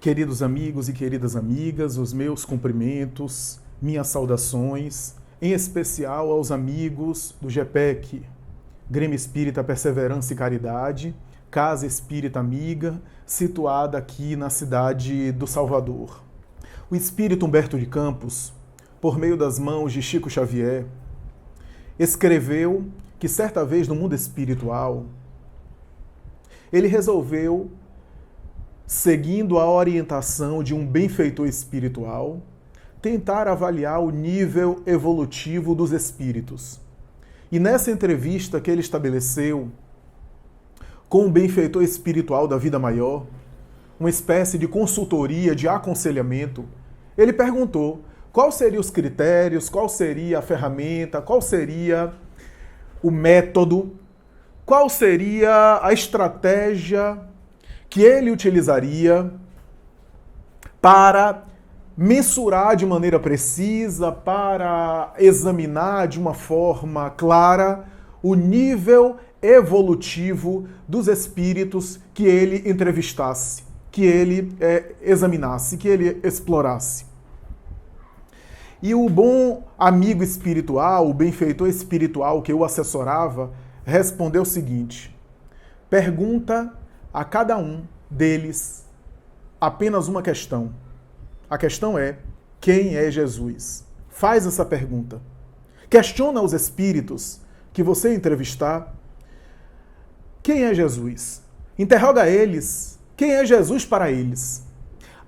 Queridos amigos e queridas amigas, os meus cumprimentos, minhas saudações, em especial aos amigos do GEPEC, Grêmio Espírita Perseverança e Caridade, Casa Espírita Amiga, situada aqui na cidade do Salvador. O Espírito Humberto de Campos, por meio das mãos de Chico Xavier, escreveu que certa vez no mundo espiritual, ele resolveu, seguindo a orientação de um benfeitor espiritual, tentar avaliar o nível evolutivo dos espíritos. E nessa entrevista que ele estabeleceu com um benfeitor espiritual da vida maior, uma espécie de consultoria, de aconselhamento, ele perguntou quais seriam os critérios, qual seria a ferramenta, qual seria o método, qual seria a estratégia que ele utilizaria para mensurar de maneira precisa, para examinar de uma forma clara o nível evolutivo dos espíritos que ele entrevistasse, que ele examinasse, que ele explorasse. E o bom amigo espiritual, o benfeitor espiritual que o assessorava, respondeu o seguinte: pergunta a cada um deles apenas uma questão. A questão é: quem é Jesus? Faz essa pergunta. Questiona os espíritos que você entrevistar. Quem é Jesus? Interroga eles. Quem é Jesus para eles?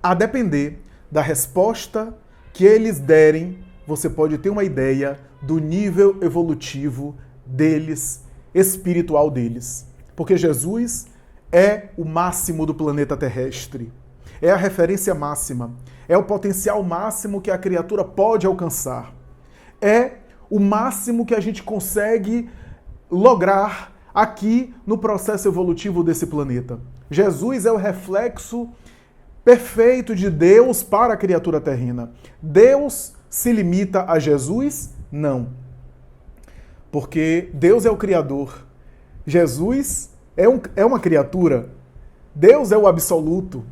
A depender da resposta que eles derem, você pode ter uma ideia do nível evolutivo deles, espiritual deles. Porque Jesus é o máximo do planeta terrestre. É a referência máxima. É o potencial máximo que a criatura pode alcançar. É o máximo que a gente consegue lograr aqui no processo evolutivo desse planeta. Jesus é o reflexo perfeito de Deus para a criatura terrena. Deus se limita a Jesus? Não. Porque Deus é o Criador. Jesus é uma criatura. Deus é o absoluto.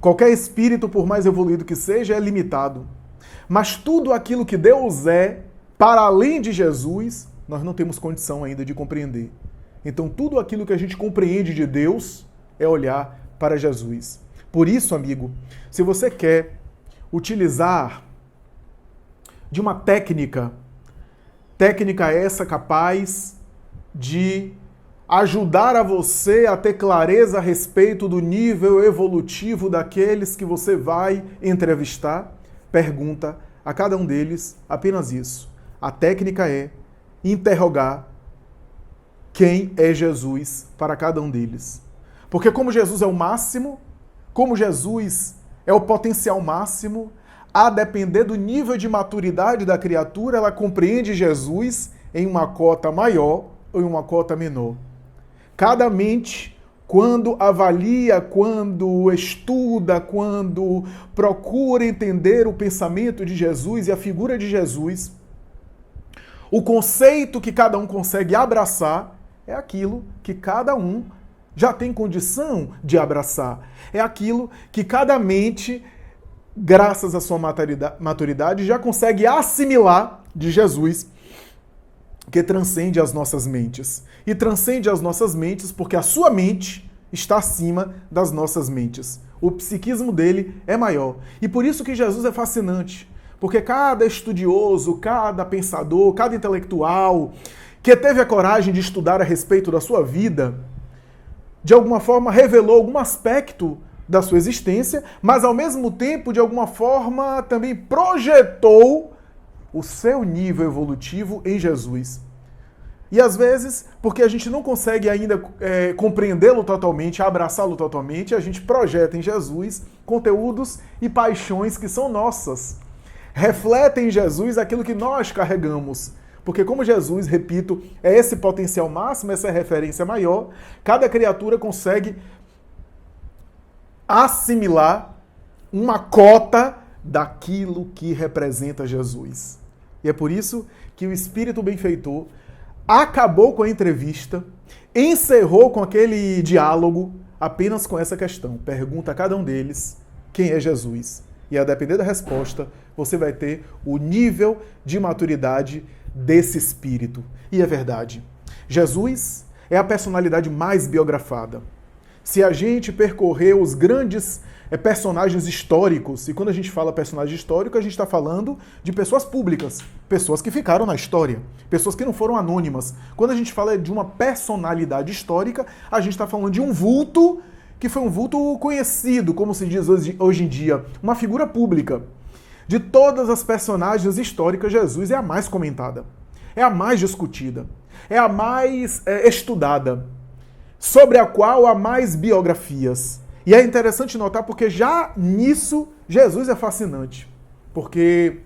Qualquer espírito, por mais evoluído que seja, é limitado. Mas tudo aquilo que Deus é, para além de Jesus, nós não temos condição ainda de compreender. Então, tudo aquilo que a gente compreende de Deus é olhar para Jesus. Por isso, amigo, se você quer utilizar de uma técnica essa capaz de ajudar a você a ter clareza a respeito do nível evolutivo daqueles que você vai entrevistar, pergunta a cada um deles apenas isso. A técnica é interrogar quem é Jesus para cada um deles. Porque como Jesus é o máximo, como Jesus é o potencial máximo, a depender do nível de maturidade da criatura, ela compreende Jesus em uma cota maior ou em uma cota menor. Cada mente, quando avalia, quando estuda, quando procura entender o pensamento de Jesus e a figura de Jesus, o conceito que cada um consegue abraçar é aquilo que cada um já tem condição de abraçar. É aquilo que cada mente, graças à sua maturidade, já consegue assimilar de Jesus, que transcende as nossas mentes. E transcende as nossas mentes porque a sua mente está acima das nossas mentes. O psiquismo dele é maior. E por isso que Jesus é fascinante. Porque cada estudioso, cada pensador, cada intelectual que teve a coragem de estudar a respeito da sua vida, de alguma forma revelou algum aspecto da sua existência, mas ao mesmo tempo, de alguma forma, também projetou o seu nível evolutivo em Jesus. E às vezes, porque a gente não consegue ainda compreendê-lo totalmente, abraçá-lo totalmente, a gente projeta em Jesus conteúdos e paixões que são nossas. Refletem em Jesus aquilo que nós carregamos. Porque como Jesus, repito, é esse potencial máximo, essa referência maior, cada criatura consegue assimilar uma cota daquilo que representa Jesus. E é por isso que o Espírito Benfeitor acabou com a entrevista, encerrou com aquele diálogo apenas com essa questão. Pergunta a cada um deles quem é Jesus. E a depender da resposta, você vai ter o nível de maturidade desse espírito. E é verdade. Jesus é a personalidade mais biografada. Se a gente percorrer os grandes personagens históricos, e quando a gente fala personagem histórico, a gente está falando de pessoas públicas, pessoas que ficaram na história, pessoas que não foram anônimas. Quando a gente fala de uma personalidade histórica, a gente está falando de um vulto que foi um vulto conhecido, como se diz hoje em dia, uma figura pública. De todas as personagens históricas, Jesus é a mais comentada, é a mais discutida, é a mais estudada, sobre a qual há mais biografias. E é interessante notar porque já nisso Jesus é fascinante. Porque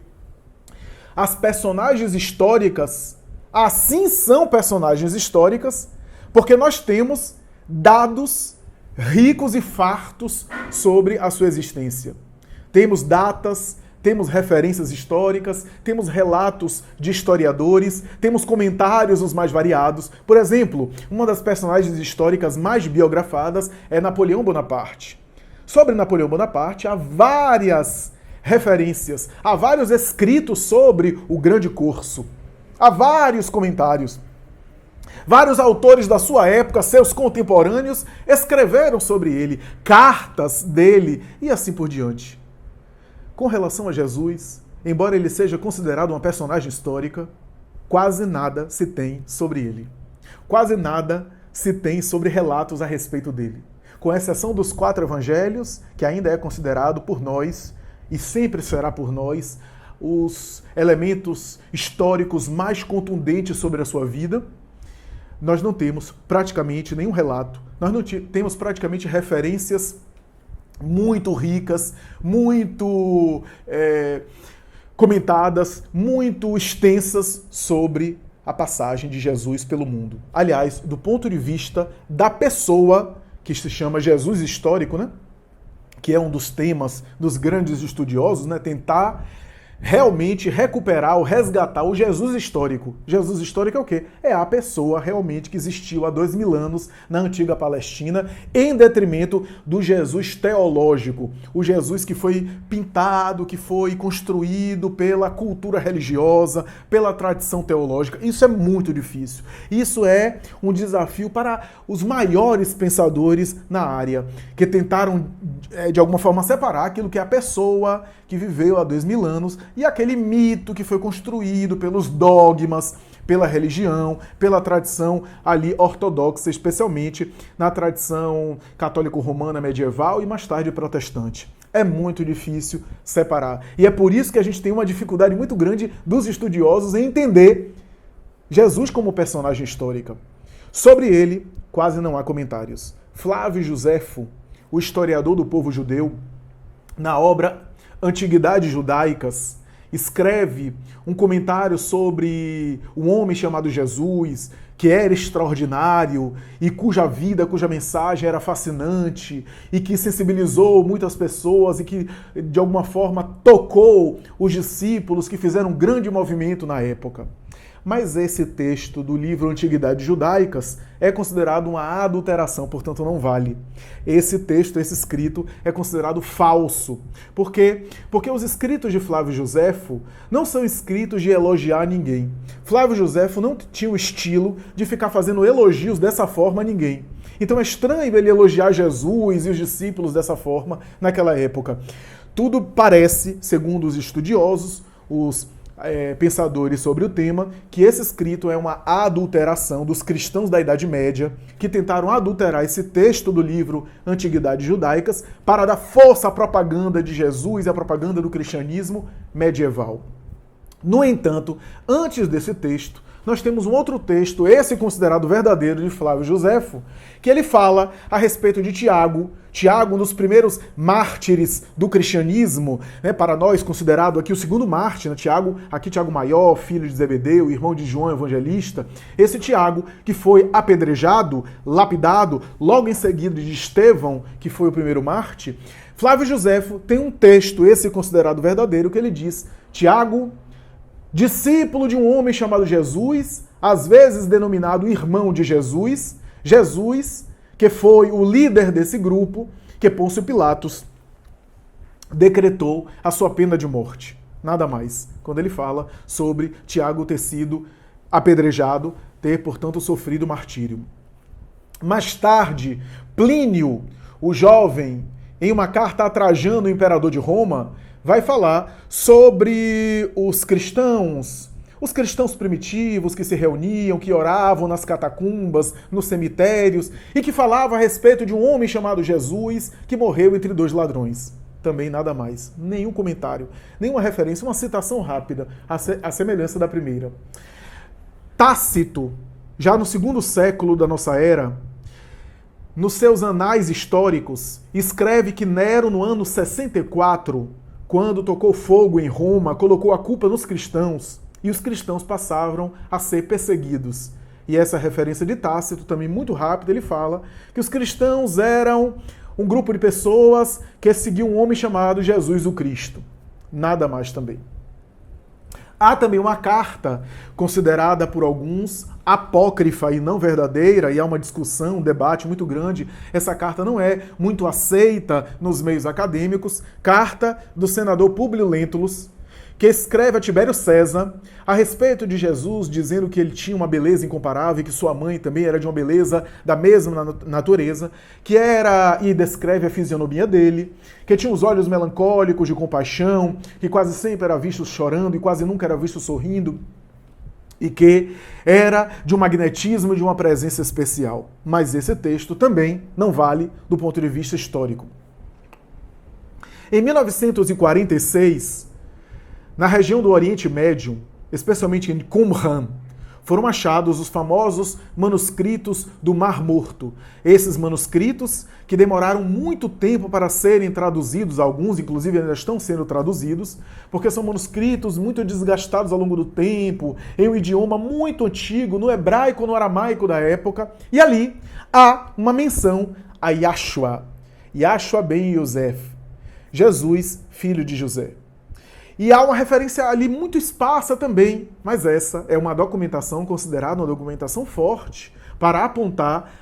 as personagens históricas, assim são personagens históricas, porque nós temos dados ricos e fartos sobre a sua existência. Temos datas, temos referências históricas, temos relatos de historiadores, temos comentários os mais variados. Por exemplo, uma das personagens históricas mais biografadas é Napoleão Bonaparte. Sobre Napoleão Bonaparte, há várias referências, há vários escritos sobre o grande curso, há vários comentários. Vários autores da sua época, seus contemporâneos, escreveram sobre ele, cartas dele e assim por diante. Com relação a Jesus, embora ele seja considerado uma personagem histórica, quase nada se tem sobre ele. Quase nada se tem sobre relatos a respeito dele. Com exceção dos 4 evangelhos, que ainda é considerado por nós, e sempre será por nós, os elementos históricos mais contundentes sobre a sua vida, nós não temos praticamente nenhum relato, nós não temos praticamente referências muito ricas, muito comentadas, muito extensas sobre a passagem de Jesus pelo mundo. Aliás, do ponto de vista da pessoa, que se chama Jesus histórico, né? Que é um dos temas dos grandes estudiosos, né? Tentar realmente recuperar ou resgatar o Jesus histórico. Jesus histórico é o quê? É a pessoa realmente que existiu há 2000 anos na antiga Palestina, em detrimento do Jesus teológico. O Jesus que foi pintado, que foi construído pela cultura religiosa, pela tradição teológica. Isso é muito difícil. Isso é um desafio para os maiores pensadores na área, que tentaram, de alguma forma, separar aquilo que é a pessoa que viveu há 2000 anos e aquele mito que foi construído pelos dogmas, pela religião, pela tradição ali ortodoxa, especialmente na tradição católico-romana medieval e mais tarde protestante. É muito difícil separar. E é por isso que a gente tem uma dificuldade muito grande dos estudiosos em entender Jesus como personagem histórica. Sobre ele, quase não há comentários. Flávio Josefo, o historiador do povo judeu, na obra Antiguidades Judaicas, escreve um comentário sobre um homem chamado Jesus, que era extraordinário e cuja vida, cuja mensagem era fascinante e que sensibilizou muitas pessoas e que, de alguma forma, tocou os discípulos que fizeram um grande movimento na época. Mas esse texto do livro Antiguidades Judaicas é considerado uma adulteração, portanto não vale. Esse texto, esse escrito, é considerado falso. Por quê? Porque os escritos de Flávio Josefo não são escritos de elogiar ninguém. Flávio Josefo não tinha o estilo de ficar fazendo elogios dessa forma a ninguém. Então é estranho ele elogiar Jesus e os discípulos dessa forma naquela época. Tudo parece, segundo os estudiosos, os pensadores sobre o tema, que esse escrito é uma adulteração dos cristãos da Idade Média, que tentaram adulterar esse texto do livro Antiguidades Judaicas para dar força à propaganda de Jesus e à propaganda do cristianismo medieval. No entanto, antes desse texto, nós temos um outro texto, esse considerado verdadeiro, de Flávio Josefo, que ele fala a respeito de Tiago. Tiago, um dos primeiros mártires do cristianismo, né, para nós considerado aqui o segundo mártir, né, Tiago Maior, filho de Zebedeu, irmão de João Evangelista. Esse Tiago que foi apedrejado, lapidado, logo em seguida de Estevão, que foi o primeiro mártir. Flávio Josefo tem um texto, esse considerado verdadeiro, que ele diz: Tiago, discípulo de um homem chamado Jesus, às vezes denominado irmão de Jesus, Jesus, que foi o líder desse grupo, que Pôncio Pilatos decretou a sua pena de morte. Nada mais. Quando ele fala sobre Tiago ter sido apedrejado, ter, portanto, sofrido martírio. Mais tarde, Plínio, o jovem, em uma carta a Trajano, o imperador de Roma, vai falar sobre os cristãos primitivos que se reuniam, que oravam nas catacumbas, nos cemitérios, e que falavam a respeito de um homem chamado Jesus que morreu entre dois ladrões. Também nada mais. Nenhum comentário, nenhuma referência, uma citação rápida, à semelhança da primeira. Tácito, já no segundo século da nossa era, nos seus anais históricos, escreve que Nero, no ano 64, quando tocou fogo em Roma, colocou a culpa nos cristãos, e os cristãos passaram a ser perseguidos. E essa referência de Tácito, também muito rápida, ele fala que os cristãos eram um grupo de pessoas que seguiam um homem chamado Jesus o Cristo. Nada mais também. Há também uma carta considerada por alguns apócrifa e não verdadeira, e há uma discussão, um debate muito grande. Essa carta não é muito aceita nos meios acadêmicos. Carta do senador Públio Lentulus, que escreve a Tibério César a respeito de Jesus, dizendo que ele tinha uma beleza incomparável e que sua mãe também era de uma beleza da mesma natureza, que era, e descreve a fisionomia dele, que tinha os olhos melancólicos de compaixão, que quase sempre era visto chorando e quase nunca era visto sorrindo, e que era de um magnetismo e de uma presença especial. Mas esse texto também não vale do ponto de vista histórico. Em 1946, na região do Oriente Médio, especialmente em Qumran, foram achados os famosos manuscritos do Mar Morto. Esses manuscritos que demoraram muito tempo para serem traduzidos, alguns inclusive ainda estão sendo traduzidos, porque são manuscritos muito desgastados ao longo do tempo, em um idioma muito antigo, no hebraico, no aramaico da época. E ali há uma menção a Yahshua ben Yosef, Jesus, filho de José. E há uma referência ali muito esparsa também, mas essa é uma documentação considerada uma documentação forte para apontar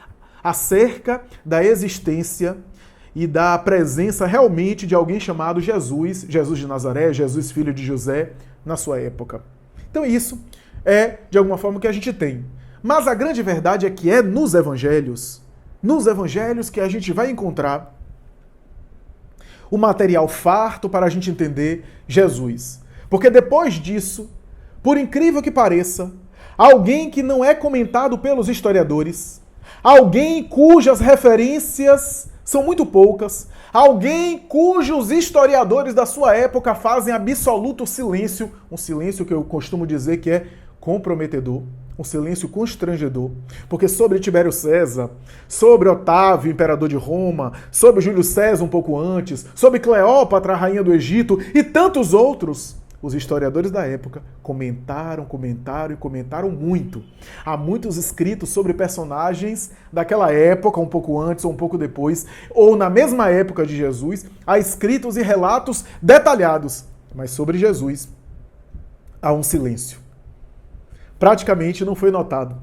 acerca da existência e da presença realmente de alguém chamado Jesus, Jesus de Nazaré, Jesus filho de José, na sua época. Então isso é, de alguma forma, o que a gente tem. Mas a grande verdade é que é nos evangelhos que a gente vai encontrar o material farto para a gente entender Jesus. Porque depois disso, por incrível que pareça, alguém que não é comentado pelos historiadores, alguém cujas referências são muito poucas, alguém cujos historiadores da sua época fazem absoluto silêncio, um silêncio que eu costumo dizer que é comprometedor, um silêncio constrangedor, porque sobre Tibério César, sobre Otávio, imperador de Roma, sobre Júlio César um pouco antes, sobre Cleópatra, rainha do Egito e tantos outros, os historiadores da época comentaram muito. Há muitos escritos sobre personagens daquela época, um pouco antes ou um pouco depois, ou na mesma época de Jesus, há escritos e relatos detalhados, mas sobre Jesus há um silêncio. Praticamente não foi notado.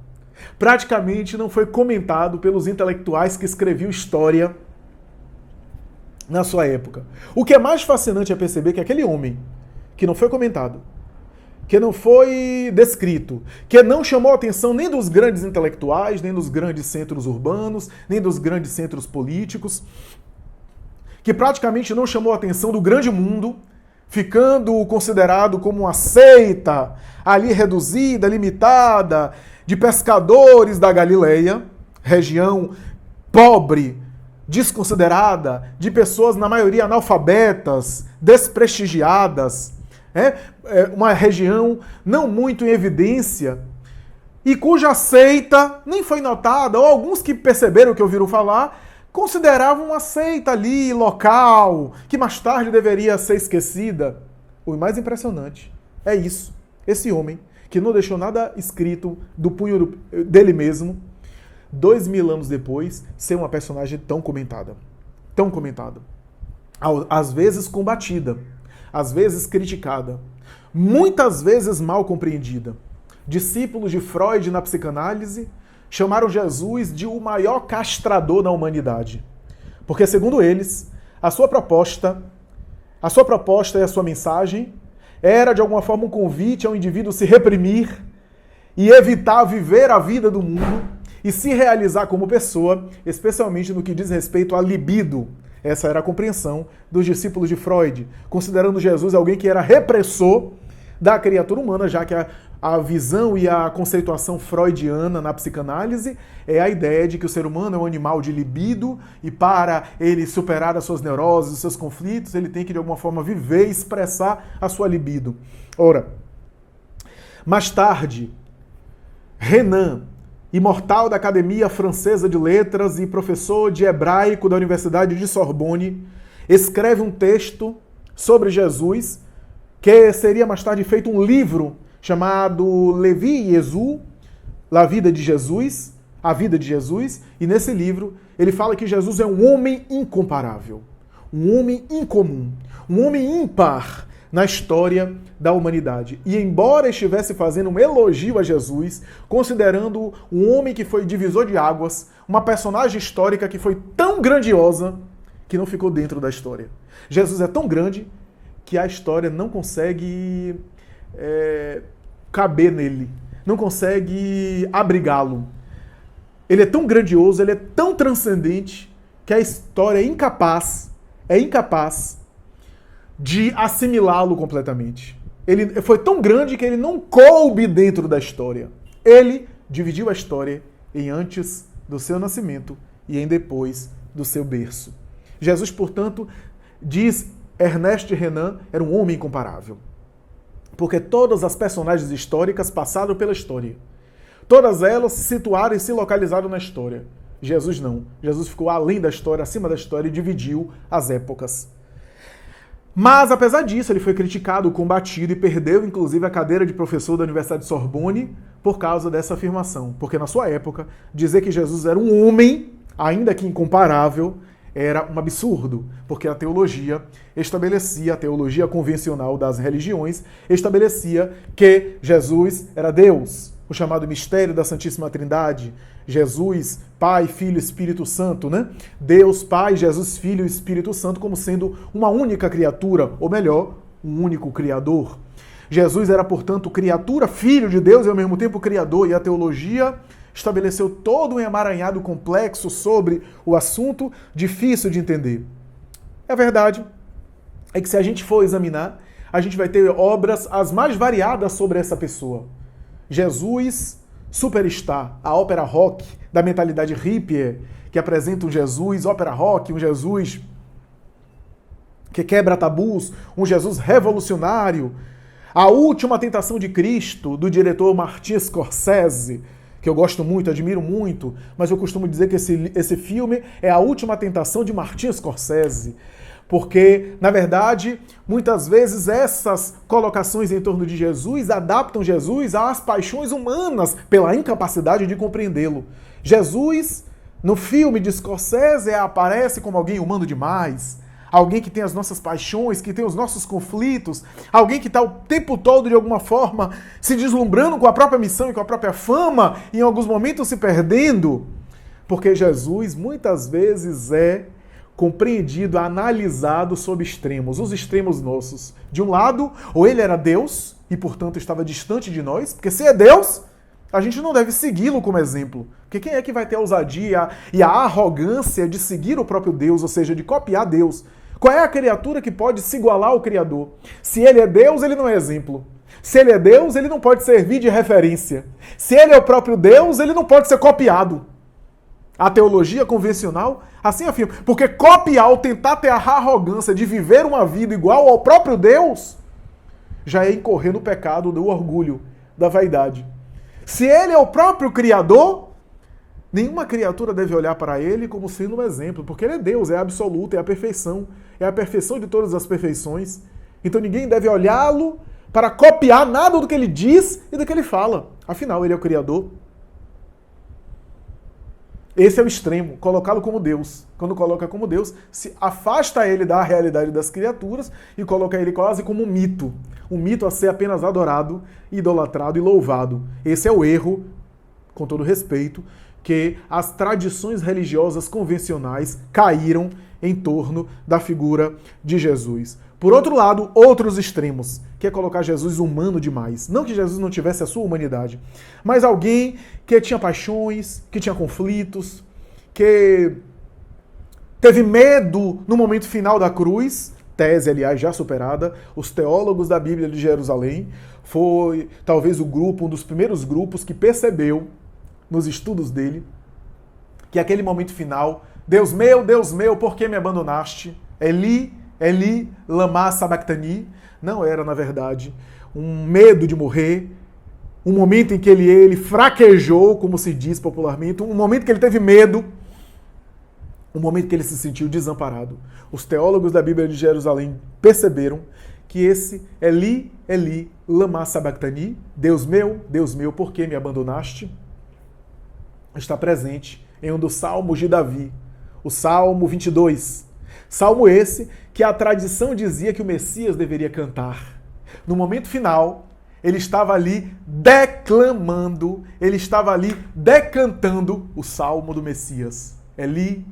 Praticamente não foi comentado pelos intelectuais que escreviam história na sua época. O que é mais fascinante é perceber que aquele homem que não foi comentado, que não foi descrito, que não chamou a atenção nem dos grandes intelectuais, nem dos grandes centros urbanos, nem dos grandes centros políticos, que praticamente não chamou a atenção do grande mundo, ficando considerado como uma seita ali reduzida, limitada, de pescadores da Galileia, região pobre, desconsiderada, de pessoas, na maioria, analfabetas, desprestigiadas, uma região não muito em evidência, e cuja seita nem foi notada, ou alguns que perceberam o que ouviram falar, consideravam uma seita ali, local, que mais tarde deveria ser esquecida. O mais impressionante é isso. Esse homem, que não deixou nada escrito do punho dele mesmo, 2000 anos depois, ser uma personagem tão comentada. Tão comentada. Às vezes combatida, às vezes criticada, muitas vezes mal compreendida. Discípulos de Freud na psicanálise chamaram Jesus de o maior castrador da humanidade. Porque, segundo eles, a sua proposta A sua proposta e a sua mensagem era, de alguma forma, um convite ao indivíduo se reprimir e evitar viver a vida do mundo e se realizar como pessoa, especialmente no que diz respeito à libido. Essa era a compreensão dos discípulos de Freud, considerando Jesus alguém que era repressor da criatura humana, já que a visão e a conceituação freudiana na psicanálise é a ideia de que o ser humano é um animal de libido e para ele superar as suas neuroses, os seus conflitos, ele tem que de alguma forma viver e expressar a sua libido. Ora, mais tarde, Renan, imortal da Academia Francesa de Letras e professor de hebraico da Universidade de Sorbonne, escreve um texto sobre Jesus, que seria mais tarde feito um livro chamado Levi Yezu, A Vida de Jesus, e nesse livro ele fala que Jesus é um homem incomparável, um homem incomum, um homem ímpar na história da humanidade. E embora estivesse fazendo um elogio a Jesus, considerando um homem que foi divisor de águas, uma personagem histórica que foi tão grandiosa que não ficou dentro da história. Jesus é tão grande que a história não consegue caber nele, não consegue abrigá-lo. Ele é tão grandioso, ele é tão transcendente que a história é incapaz de assimilá-lo completamente. Ele foi tão grande que ele não coube dentro da história. Ele dividiu a história em antes do seu nascimento e em depois do seu berço. Jesus, portanto, diz Ernest Renan, era um homem incomparável. Porque todas as personagens históricas passaram pela história. Todas elas se situaram e se localizaram na história. Jesus não. Jesus ficou além da história, acima da história e dividiu as épocas. Mas, apesar disso, ele foi criticado, combatido e perdeu, inclusive, a cadeira de professor da Universidade de Sorbonne por causa dessa afirmação. Porque, na sua época, dizer que Jesus era um homem, ainda que incomparável, era um absurdo, porque a teologia convencional das religiões, estabelecia que Jesus era Deus, o chamado mistério da Santíssima Trindade, Jesus, Pai, Filho e Espírito Santo, né? Deus, Pai, Jesus, Filho e Espírito Santo como sendo uma única criatura, ou melhor, um único Criador. Jesus era, portanto, criatura, Filho de Deus e ao mesmo tempo Criador, e a teologia estabeleceu todo um emaranhado complexo sobre o assunto, difícil de entender. A verdade é que se a gente for examinar, a gente vai ter obras as mais variadas sobre essa pessoa. Jesus Superstar, a ópera rock da mentalidade hippie, que apresenta um Jesus ópera rock, um Jesus que quebra tabus, um Jesus revolucionário. A Última Tentação de Cristo, do diretor Martin Scorsese, que eu gosto muito, admiro muito, mas eu costumo dizer que esse filme é a última tentação de Martin Scorsese. Porque, na verdade, muitas vezes essas colocações em torno de Jesus adaptam Jesus às paixões humanas pela incapacidade de compreendê-lo. Jesus, no filme de Scorsese, aparece como alguém humano demais, alguém que tem as nossas paixões, que tem os nossos conflitos, alguém que está o tempo todo, de alguma forma, se deslumbrando com a própria missão e com a própria fama, e em alguns momentos se perdendo, porque Jesus muitas vezes é compreendido, analisado sob extremos, os extremos nossos. De um lado, ou ele era Deus, e portanto estava distante de nós, porque se é Deus, a gente não deve segui-lo como exemplo. Porque quem é que vai ter a ousadia e a arrogância de seguir o próprio Deus, ou seja, de copiar Deus? Qual é a criatura que pode se igualar ao Criador? Se ele é Deus, ele não é exemplo. Se ele é Deus, ele não pode servir de referência. Se ele é o próprio Deus, ele não pode ser copiado. A teologia convencional assim afirma. Porque copiar ou tentar ter a arrogância de viver uma vida igual ao próprio Deus já é incorrer no pecado do orgulho, da vaidade. Se ele é o próprio Criador, nenhuma criatura deve olhar para ele como sendo um exemplo, porque ele é Deus, é absoluto, é a perfeição de todas as perfeições. Então ninguém deve olhá-lo para copiar nada do que ele diz e do que ele fala. Afinal, ele é o Criador. Esse é o extremo, colocá-lo como Deus. Quando coloca como Deus, se afasta ele da realidade das criaturas e coloca ele quase como um mito. Um mito a ser apenas adorado, idolatrado e louvado. Esse é o erro, com todo respeito, que as tradições religiosas convencionais caíram em torno da figura de Jesus. Por outro lado, outros extremos, que é colocar Jesus humano demais. Não que Jesus não tivesse a sua humanidade, mas alguém que tinha paixões, que tinha conflitos, que teve medo no momento final da cruz, tese, aliás, já superada. Os teólogos da Bíblia de Jerusalém foi talvez um dos primeiros grupos que percebeu, nos estudos dele, que aquele momento final, Deus meu, por que me abandonaste? Eli, Eli, lama sabachthani, não era, na verdade, um medo de morrer, um momento em que ele fraquejou, como se diz popularmente, um momento que ele teve medo, um momento que ele se sentiu desamparado. Os teólogos da Bíblia de Jerusalém perceberam que esse Eli, Eli, lama sabachthani, Deus meu, por que me abandonaste? Está presente em um dos salmos de Davi, o Salmo 22. Salmo esse que a tradição dizia que o Messias deveria cantar. No momento final, ele estava ali declamando, ele estava ali decantando o Salmo do Messias. Eli,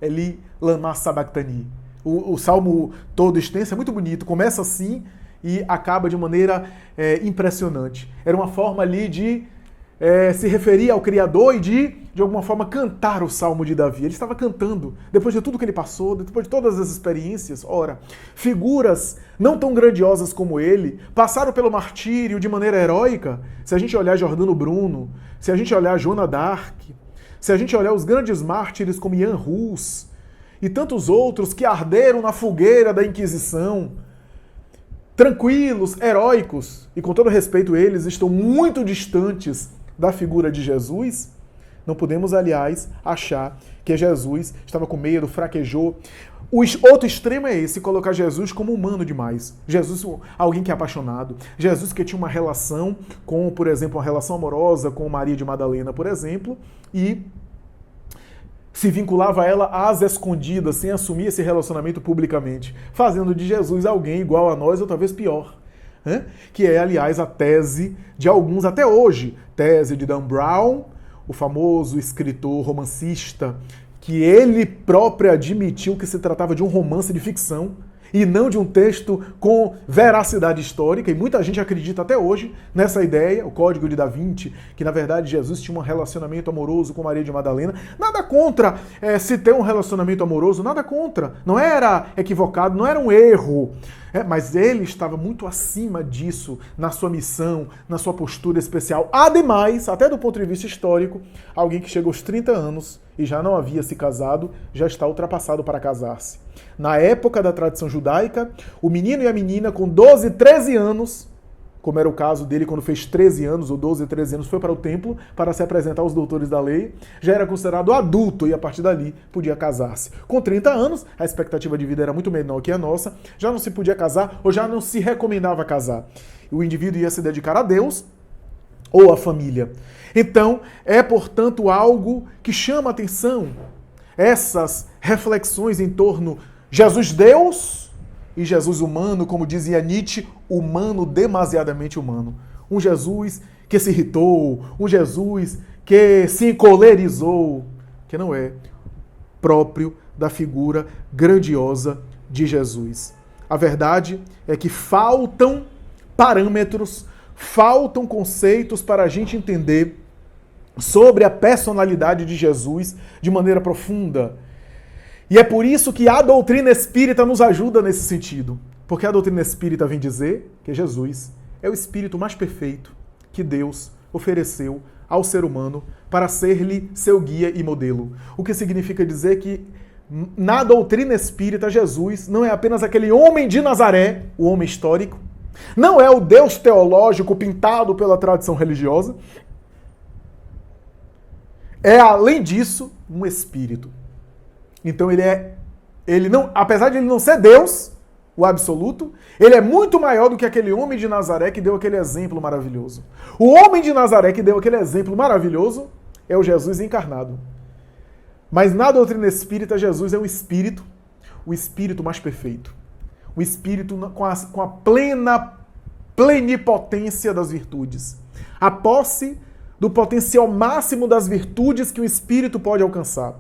Eli, lama sabachthani. O salmo todo extenso é muito bonito, começa assim e acaba de maneira impressionante. Era uma forma ali de se referir ao Criador e de alguma forma cantar o Salmo de Davi. Ele estava cantando, depois de tudo que ele passou, depois de todas as experiências. Ora, figuras não tão grandiosas como ele passaram pelo martírio de maneira heróica. Se a gente olhar Giordano Bruno, se a gente olhar Joana d'Arc, se a gente olhar os grandes mártires como Jan Hus e tantos outros que arderam na fogueira da Inquisição, tranquilos, heróicos, e com todo respeito eles estão muito distantes da figura de Jesus, não podemos, aliás, achar que Jesus estava com medo, fraquejou. O outro extremo é esse, colocar Jesus como humano demais. Jesus, alguém que é apaixonado. Jesus que tinha uma relação com, por exemplo, uma relação amorosa com Maria de Madalena, por exemplo, e se vinculava a ela às escondidas, sem assumir esse relacionamento publicamente, fazendo de Jesus alguém igual a nós ou talvez pior. Que é, aliás, a tese de alguns até hoje. Tese de Dan Brown, o famoso escritor romancista, que ele próprio admitiu que se tratava de um romance de ficção e não de um texto com veracidade histórica, e muita gente acredita até hoje nessa ideia, o Código de Da Vinci, que na verdade Jesus tinha um relacionamento amoroso com Maria de Madalena. Nada contra se ter um relacionamento amoroso, nada contra. Não era equivocado, não era um erro. Mas ele estava muito acima disso na sua missão, na sua postura especial. Ademais, até do ponto de vista histórico, alguém que chega aos 30 anos e já não havia se casado, já está ultrapassado para casar-se. Na época da tradição judaica, o menino e a menina com 12, 13 anos, como era o caso dele quando fez 13 anos, ou 12, 13 anos, foi para o templo para se apresentar aos doutores da lei, já era considerado adulto e a partir dali podia casar-se. Com 30 anos, a expectativa de vida era muito menor que a nossa, já não se podia casar ou já não se recomendava casar. O indivíduo ia se dedicar a Deus ou à família. Então, é, portanto, algo que chama a atenção. Essas reflexões em torno Jesus Deus e Jesus humano, como dizia Nietzsche, humano demasiadamente humano. Um Jesus que se irritou, um Jesus que se encolerizou, que não é próprio da figura grandiosa de Jesus. A verdade é que faltam parâmetros, faltam conceitos para a gente entender sobre a personalidade de Jesus de maneira profunda. E é por isso que a doutrina espírita nos ajuda nesse sentido. Porque a doutrina espírita vem dizer que Jesus é o espírito mais perfeito que Deus ofereceu ao ser humano para ser-lhe seu guia e modelo. O que significa dizer que na doutrina espírita Jesus não é apenas aquele homem de Nazaré, o homem histórico, não é o Deus teológico pintado pela tradição religiosa, é, além disso, um espírito. Então ele não, apesar de ele não ser Deus, o absoluto, ele é muito maior do que aquele homem de Nazaré que deu aquele exemplo maravilhoso. O homem de Nazaré que deu aquele exemplo maravilhoso é o Jesus encarnado. Mas na doutrina espírita, Jesus é o espírito mais perfeito. O espírito com a plenipotência das virtudes. A posse do potencial máximo das virtudes que o espírito pode alcançar.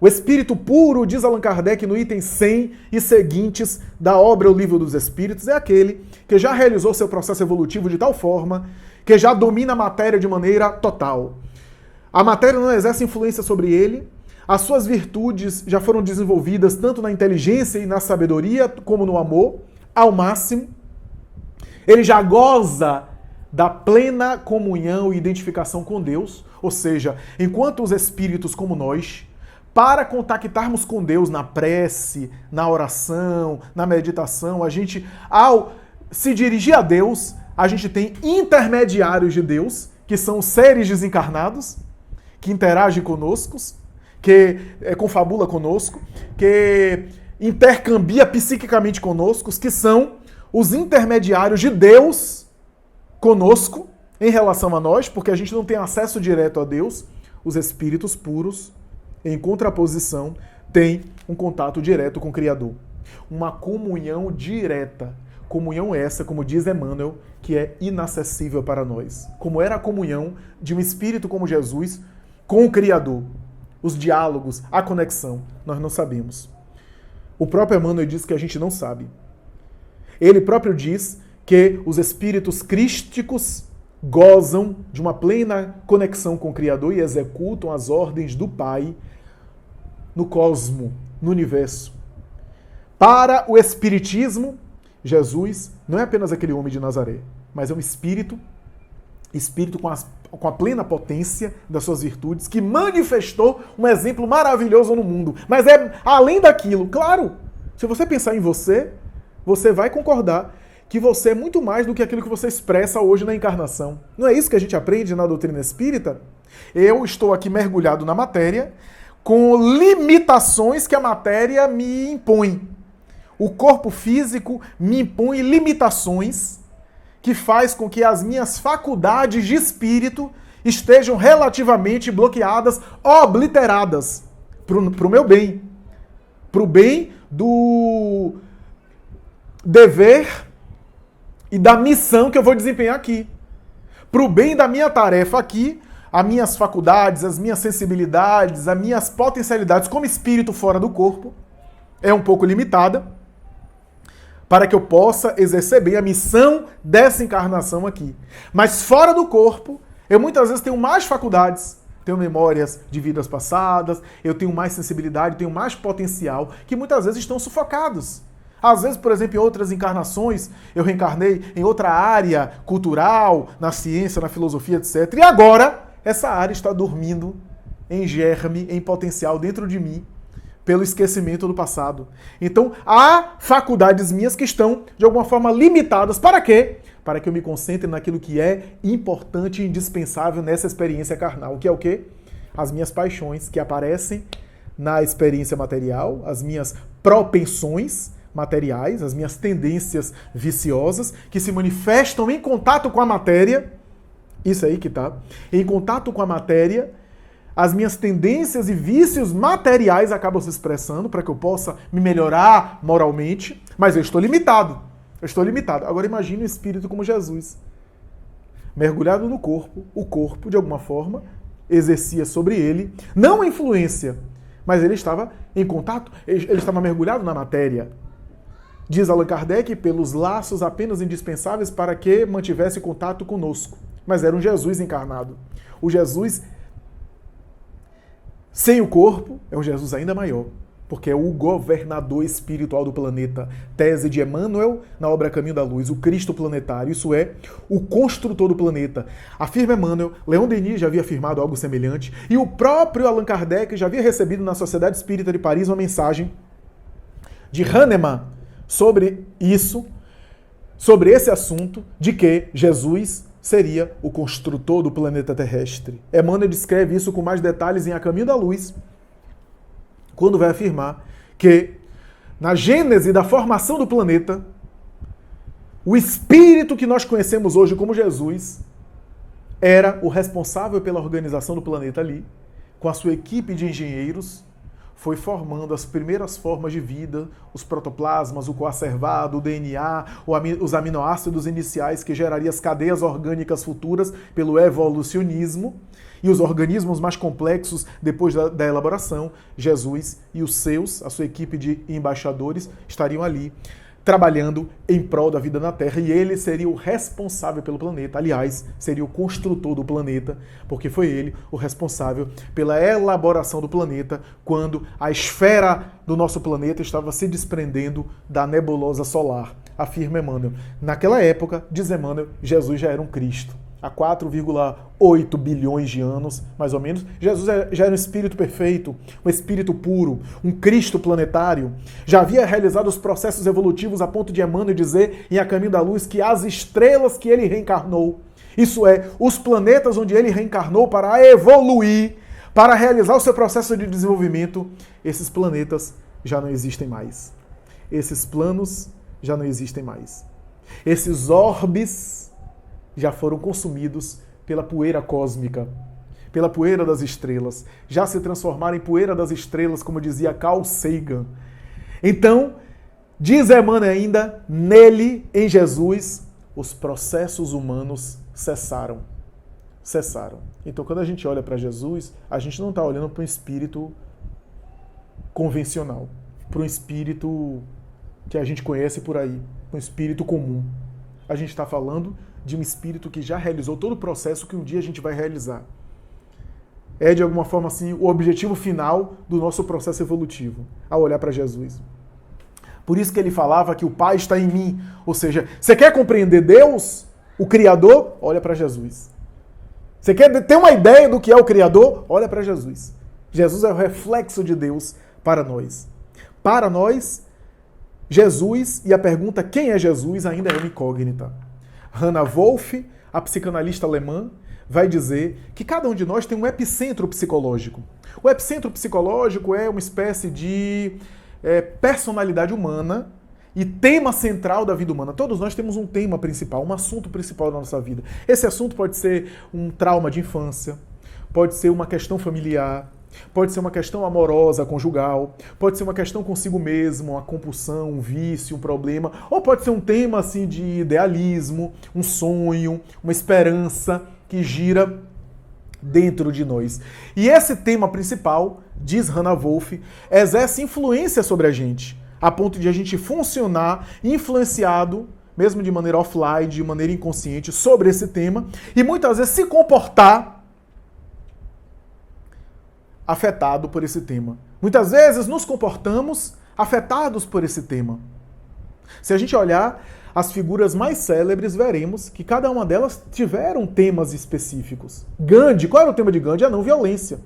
O espírito puro, diz Allan Kardec no item 100 e seguintes da obra O Livro dos Espíritos, é aquele que já realizou seu processo evolutivo de tal forma que já domina a matéria de maneira total. A matéria não exerce influência sobre ele, as suas virtudes já foram desenvolvidas tanto na inteligência e na sabedoria como no amor, ao máximo. Ele já goza da plena comunhão e identificação com Deus, ou seja, enquanto os espíritos como nós, para contactarmos com Deus na prece, na oração, na meditação, a gente, ao se dirigir a Deus, a gente tem intermediários de Deus, que são os seres desencarnados, que interagem conosco, que confabula conosco, que intercambia psiquicamente conosco, que são os intermediários de Deus conosco em relação a nós, porque a gente não tem acesso direto a Deus. Os espíritos puros, em contraposição, têm um contato direto com o Criador. Uma comunhão direta. Comunhão essa, como diz Emmanuel, que é inacessível para nós. Como era a comunhão de um espírito como Jesus com o Criador. Os diálogos, a conexão, nós não sabemos. O próprio Emmanuel diz que a gente não sabe. Ele próprio diz que os espíritos crísticos gozam de uma plena conexão com o Criador e executam as ordens do Pai no cosmo, no universo. Para o Espiritismo, Jesus não é apenas aquele homem de Nazaré, mas é um espírito com a plena potência das suas virtudes, que manifestou um exemplo maravilhoso no mundo. Mas é além daquilo. Claro, se você pensar em você, você vai concordar que você é muito mais do que aquilo que você expressa hoje na encarnação. Não é isso que a gente aprende na doutrina espírita? Eu estou aqui mergulhado na matéria, com limitações que a matéria me impõe. O corpo físico me impõe limitações que faz com que as minhas faculdades de espírito estejam relativamente bloqueadas, obliteradas, para o meu bem. Para o bem do dever e da missão que eu vou desempenhar aqui. Para o bem da minha tarefa aqui, as minhas faculdades, as minhas sensibilidades, as minhas potencialidades como espírito fora do corpo é um pouco limitada, para que eu possa exercer bem a missão dessa encarnação aqui. Mas fora do corpo, eu muitas vezes tenho mais faculdades, tenho memórias de vidas passadas, eu tenho mais sensibilidade, tenho mais potencial, que muitas vezes estão sufocados. Às vezes, por exemplo, em outras encarnações, eu reencarnei em outra área cultural, na ciência, na filosofia, etc. E agora, essa área está dormindo em germe, em potencial dentro de mim, pelo esquecimento do passado. Então, há faculdades minhas que estão, de alguma forma, limitadas. Para quê? Para que eu me concentre naquilo que é importante e indispensável nessa experiência carnal. Que é o quê? As minhas paixões que aparecem na experiência material, as minhas propensões materiais, as minhas tendências viciosas, que se manifestam em contato com a matéria. Isso aí que tá. Em contato com a matéria, as minhas tendências e vícios materiais acabam se expressando para que eu possa me melhorar moralmente, mas eu estou limitado. Eu estou limitado. Agora imagine um espírito como Jesus, mergulhado no corpo, o corpo, de alguma forma, exercia sobre ele, não a influência, mas ele estava em contato, ele estava mergulhado na matéria. Diz Allan Kardec, pelos laços apenas indispensáveis para que mantivesse contato conosco. Mas era um Jesus encarnado. O Jesus sem o corpo é um Jesus ainda maior, porque é o governador espiritual do planeta. Tese de Emmanuel na obra Caminho da Luz, o Cristo planetário, isso é, o construtor do planeta. Afirma Emmanuel, Leon Denis já havia afirmado algo semelhante, e o próprio Allan Kardec já havia recebido na Sociedade Espírita de Paris uma mensagem de Hahnemann sobre isso, sobre esse assunto, de que Jesus seria o construtor do planeta terrestre. Emmanuel descreve isso com mais detalhes em A Caminho da Luz, quando vai afirmar que, na gênese da formação do planeta, o espírito que nós conhecemos hoje como Jesus era o responsável pela organização do planeta ali, com a sua equipe de engenheiros, foi formando as primeiras formas de vida, os protoplasmas, o coacervado, o DNA, os aminoácidos iniciais que gerariam as cadeias orgânicas futuras pelo evolucionismo. e os organismos mais complexos depois da elaboração, Jesus e a sua equipe de embaixadores, estariam ali trabalhando em prol da vida na Terra, e ele seria o responsável pelo planeta. Aliás, seria o construtor do planeta, porque foi ele o responsável pela elaboração do planeta quando a esfera do nosso planeta estava se desprendendo da nebulosa solar, afirma Emmanuel. Naquela época, diz Emmanuel, Jesus já era um Cristo. Há 4,8 bilhões de anos, mais ou menos, Jesus já era um espírito perfeito, um espírito puro, um Cristo planetário. Já havia realizado os processos evolutivos a ponto de Emmanuel dizer em A Caminho da Luz que as estrelas que ele reencarnou, isso é, os planetas onde ele reencarnou para evoluir, para realizar o seu processo de desenvolvimento, esses planetas já não existem mais. Esses planos já não existem mais. Esses orbes já foram consumidos pela poeira cósmica, pela poeira das estrelas, já se transformaram em poeira das estrelas, como dizia Carl Sagan. Então, diz Emmanuel ainda, nele, em Jesus, os processos humanos cessaram. Cessaram. Então, quando a gente olha para Jesus, a gente não está olhando para um espírito convencional, para um espírito que a gente conhece por aí, um espírito comum. A gente está falando de um espírito que já realizou todo o processo que um dia a gente vai realizar. É, de alguma forma, assim, o objetivo final do nosso processo evolutivo, ao olhar para Jesus. Por isso que ele falava que o Pai está em mim. Ou seja, você quer compreender Deus, o Criador? Olha para Jesus. Você quer ter uma ideia do que é o Criador? Olha para Jesus. Jesus é o reflexo de Deus para nós. Para nós, Jesus, e a pergunta quem é Jesus ainda é uma incógnita. Hannah Wolff, a psicanalista alemã, vai dizer que cada um de nós tem um epicentro psicológico. O epicentro psicológico é uma espécie de personalidade humana e tema central da vida humana. Todos nós temos um tema principal, um assunto principal da nossa vida. Esse assunto pode ser um trauma de infância, pode ser uma questão familiar, pode ser uma questão amorosa, conjugal, pode ser uma questão consigo mesmo, uma compulsão, um vício, um problema, ou pode ser um tema assim de idealismo, um sonho, uma esperança que gira dentro de nós. E esse tema principal, diz Hannah Wolff, exerce influência sobre a gente, a ponto de a gente funcionar influenciado, mesmo de maneira offline, de maneira inconsciente, sobre esse tema, e muitas vezes se comportar afetado por esse tema. Muitas vezes nos comportamos afetados por esse tema. Se a gente olhar as figuras mais célebres, veremos que cada uma delas tiveram temas específicos. Gandhi, qual era o tema de Gandhi? A não violência.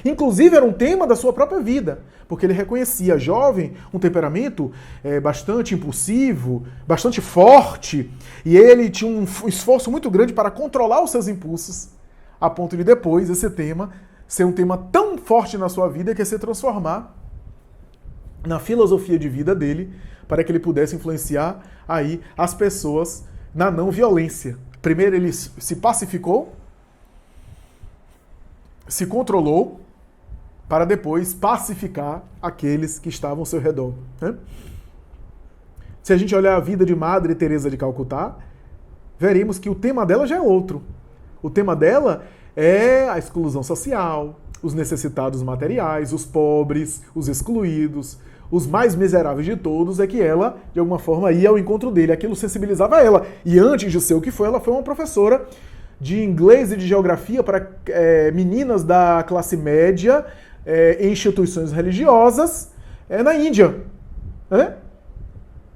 Inclusive era um tema da sua própria vida, porque ele reconhecia, jovem, um temperamento bastante impulsivo, bastante forte, e ele tinha um esforço muito grande para controlar os seus impulsos, a ponto de depois esse tema ser um tema tão forte na sua vida que é se transformar na filosofia de vida dele, para que ele pudesse influenciar aí as pessoas na não violência. Primeiro ele se pacificou, se controlou, para depois pacificar aqueles que estavam ao seu redor. Né? Se a gente olhar a vida de Madre Teresa de Calcutá, veremos que o tema dela já é outro. O tema dela é a exclusão social, os necessitados materiais, os pobres, os excluídos, os mais miseráveis de todos, é que ela, de alguma forma, ia ao encontro dele. Aquilo sensibilizava ela. E antes de ser o que foi, ela foi uma professora de inglês e de geografia para meninas da classe média em instituições religiosas na Índia.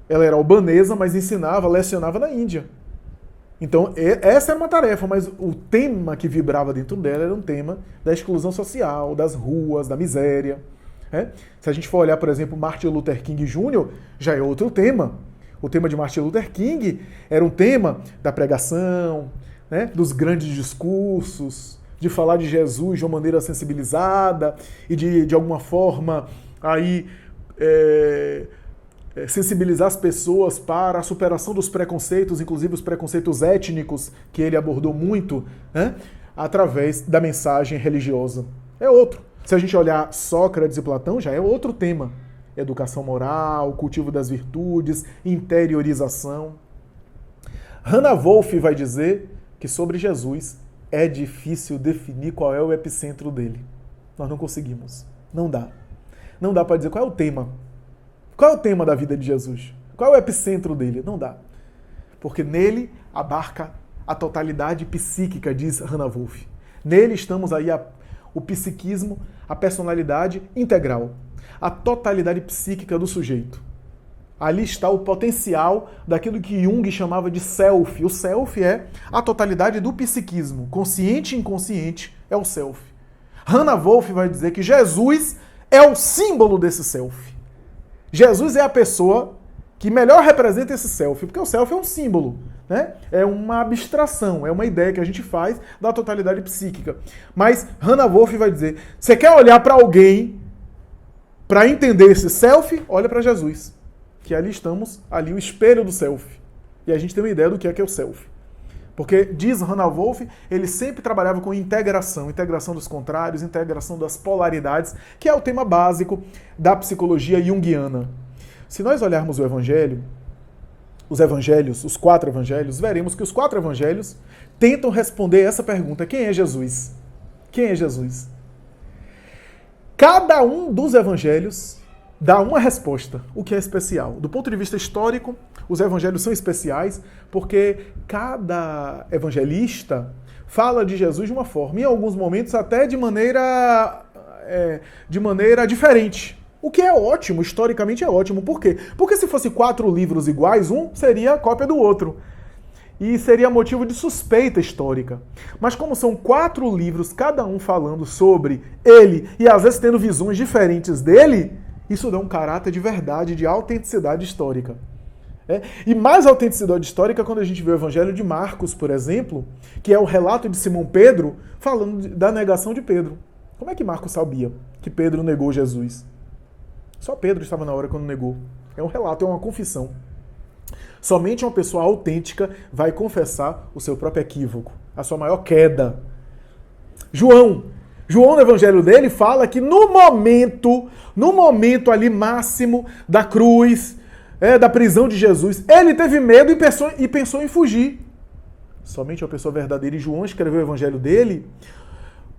Ela era albanesa, mas ensinava, lecionava na Índia. Então, essa era uma tarefa, mas o tema que vibrava dentro dela era um tema da exclusão social, das ruas, da miséria. Se a gente for olhar, por exemplo, Martin Luther King Jr., já é outro tema. O tema de Martin Luther King era um tema da pregação, dos grandes discursos, de falar de Jesus de uma maneira sensibilizada e de alguma forma aí sensibilizar as pessoas para a superação dos preconceitos, inclusive os preconceitos étnicos, que ele abordou muito, através da mensagem religiosa. É outro. Se a gente olhar Sócrates e Platão, já é outro tema. Educação moral, cultivo das virtudes, interiorização. Hannah Wolff vai dizer que sobre Jesus é difícil definir qual é o epicentro dele. Nós não conseguimos. Não dá. Não dá para dizer qual é o tema. Qual é o tema da vida de Jesus? Qual é o epicentro dele? Não dá. Porque nele abarca a totalidade psíquica, diz Hannah Wolff. Nele estamos aí o psiquismo, a personalidade integral, a totalidade psíquica do sujeito. Ali está o potencial daquilo que Jung chamava de self. O self é a totalidade do psiquismo. Consciente e inconsciente é o self. Hannah Wolff vai dizer que Jesus é o símbolo desse self. Jesus é a pessoa que melhor representa esse self, porque o self é um símbolo, né? É uma abstração, é uma ideia que a gente faz da totalidade psíquica. Mas Hannah Wolff vai dizer, você quer olhar para alguém para entender esse self? Olha para Jesus, que ali estamos, ali o espelho do self. E a gente tem uma ideia do que é o self. Porque, diz Hannah Wolff, ele sempre trabalhava com integração dos contrários, integração das polaridades, que é o tema básico da psicologia junguiana. Se nós olharmos o Evangelho, os evangelhos, os 4 evangelhos, veremos que os 4 evangelhos tentam responder essa pergunta: quem é Jesus? Quem é Jesus? Cada um dos evangelhos dá uma resposta, o que é especial. Do ponto de vista histórico, os evangelhos são especiais porque cada evangelista fala de Jesus de uma forma, em alguns momentos até de maneira diferente. O que é ótimo, historicamente é ótimo. Por quê? Porque se fosse 4 livros iguais, um seria cópia do outro. E seria motivo de suspeita histórica. Mas como são 4 livros, cada um falando sobre ele, e às vezes tendo visões diferentes dele, isso dá um caráter de verdade, de autenticidade histórica. E mais autenticidade histórica quando a gente vê o Evangelho de Marcos, por exemplo, que é o relato de Simão Pedro, falando da negação de Pedro. Como é que Marcos sabia que Pedro negou Jesus? Só Pedro estava na hora quando negou. É um relato, é uma confissão. Somente uma pessoa autêntica vai confessar o seu próprio equívoco, a sua maior queda. João, no evangelho dele, fala que no momento ali máximo da cruz, da prisão de Jesus, ele teve medo e pensou em fugir. Somente uma pessoa verdadeira. E João escreveu o evangelho dele